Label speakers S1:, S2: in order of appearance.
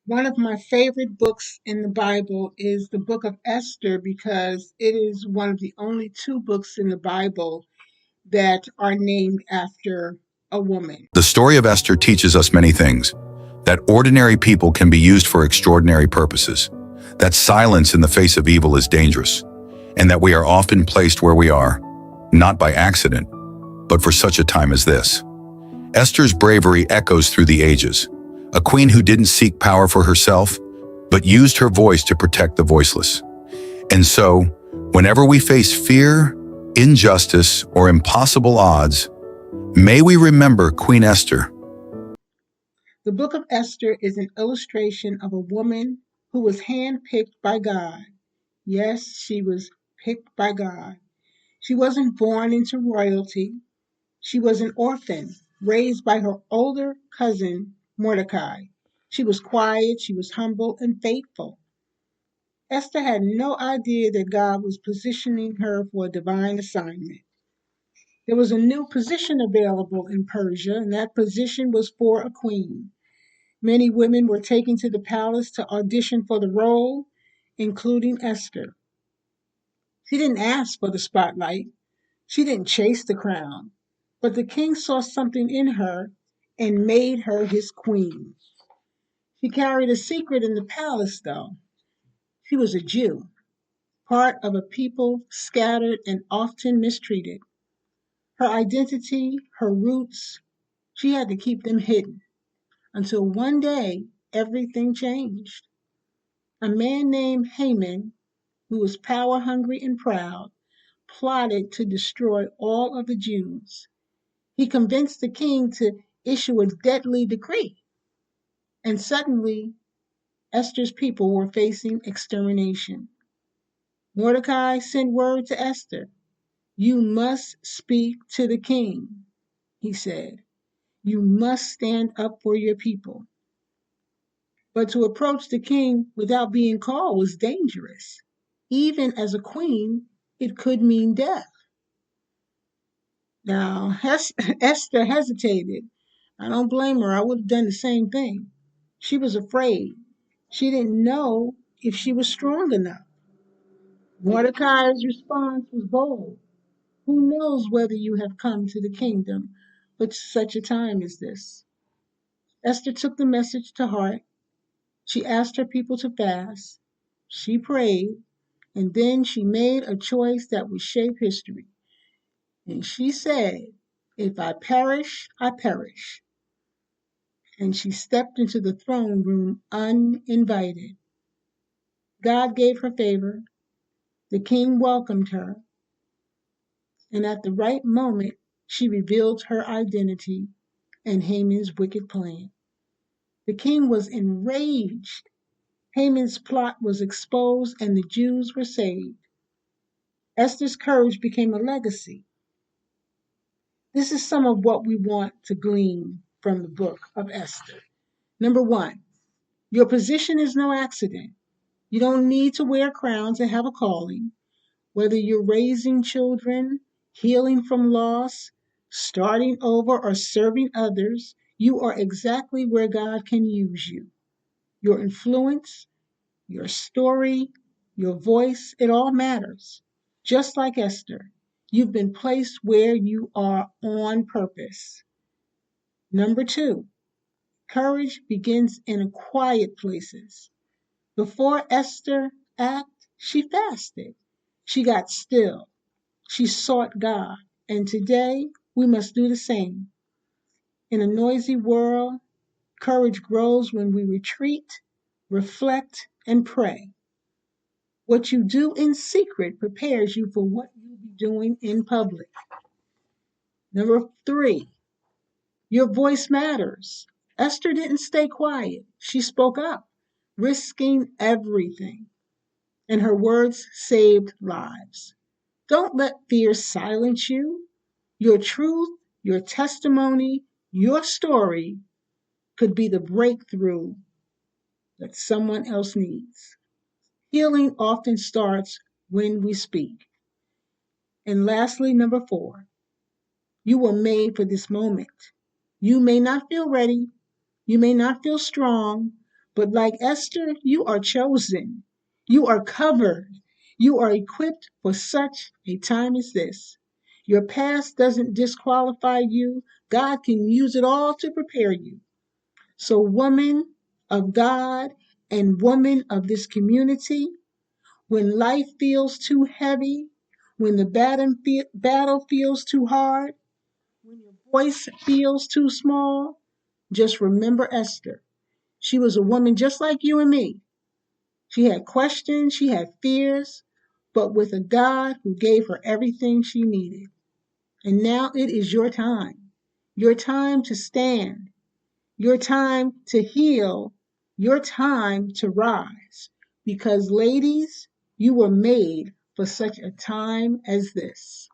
S1: One of my favorite books in the Bible is the Book of Esther because it is one of the only two books in the Bible that are named after a woman.
S2: The story of Esther teaches us many things. That ordinary people can be used for extraordinary purposes. That silence in the face of evil is dangerous. And that we are often placed where we are, not by accident, but for such a time as this. Esther's bravery echoes through the ages. A queen who didn't seek power for herself, but used her voice to protect the voiceless. And so, whenever we face fear, injustice, or impossible odds, may we remember Queen Esther.
S1: The Book of Esther is an illustration of a woman who was handpicked by God. Yes, she was picked by God. She wasn't born into royalty. She was an orphan, raised by her older cousin, Mordecai. She was quiet, she was humble, and faithful. Esther had no idea that God was positioning her for a divine assignment. There was a new position available in Persia, and that position was for a queen. Many women were taken to the palace to audition for the role, including Esther. She didn't ask for the spotlight. She didn't chase the crown. But the king saw something in her and made her his queen. She carried a secret in the palace, though. She was a Jew, part of a people scattered and often mistreated. Her identity, her roots, she had to keep them hidden until one day everything changed. A man named Haman, who was power hungry and proud, plotted to destroy all of the Jews. He convinced the king to issue a deadly decree, and suddenly Esther's people were facing extermination. Mordecai sent word to Esther. You must speak to the king, he said. You must stand up for your people. But to approach the king without being called was dangerous. Even as a queen, it could mean death. Now, Esther hesitated. I don't blame her. I would have done the same thing. She was afraid. She didn't know if she was strong enough. Mordecai's response was bold. Who knows whether you have come to the kingdom for such a time as this? Esther took the message to heart. She asked her people to fast. She prayed, and then she made a choice that would shape history. And she said, if I perish, I perish. And she stepped into the throne room uninvited. God gave her favor. The king welcomed her. And at the right moment, she revealed her identity and Haman's wicked plan. The king was enraged. Haman's plot was exposed and the Jews were saved. Esther's courage became a legacy. This is some of what we want to glean from the book of Esther. Number one, your position is no accident. You don't need to wear crowns and have a calling. Whether you're raising children, healing from loss, starting over, or serving others, you are exactly where God can use you. Your influence, your story, your voice, it all matters. Just like Esther, you've been placed where you are on purpose. Number two, courage begins in quiet places. Before Esther acted, she fasted. She got still. She sought God. And today, we must do the same. In a noisy world, courage grows when we retreat, reflect, and pray. What you do in secret prepares you for what you'll be doing in public. Number three, your voice matters. Esther didn't stay quiet. She spoke up, risking everything, and her words saved lives. Don't let fear silence you. Your truth, your testimony, your story could be the breakthrough that someone else needs. Healing often starts when we speak. And lastly, number four, you were made for this moment. You may not feel ready, you may not feel strong, But like Esther, you are chosen. You are covered. You are equipped for such a time as this. Your past doesn't disqualify you. God can use it all to prepare you. So, woman of God and woman of this community, when life feels too heavy, when the battle feels too hard, when your voice feels too small, just remember Esther. She was a woman just like you and me. She had questions, she had fears, but with a God who gave her everything she needed. And now it is your time to stand, your time to heal, your time to rise. Because, ladies, you were made for such a time as this.